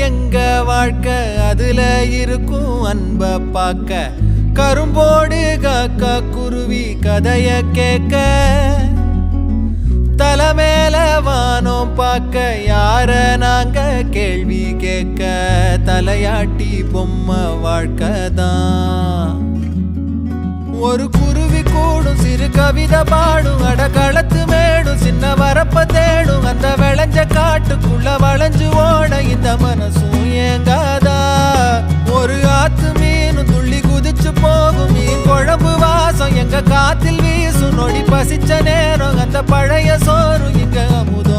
எங்க வாழ்க்கை அதுல இருக்கும் அன்ப பாக்க கரும்போடு காக்கா குருவி கதைய கேட்க தலைமேல வானம் பார்க்க யார நாங்க கேள்வி கேட்க தலையாட்டி பொம்மை வாழ்க்கைதான் ஒரு குருவி கூடும் சிறு கவிதை பாடும் அடகளத்து மேடும் சின்ன வரப்ப தேடும் அந்த விளைஞ்ச காட்டுக்குள்ள வளைஞ்சு ஓட இந்த மனசும் ஏங்காதா ஒரு ஆத்து மீனும் துள்ளி குதிச்சு போகும் மீன் குழம்பு வாசம் எங்க காத்தில் வீசும் நொடி பசிச்ச நேரம் அந்த பழைய சோறு இங்க அமுதம்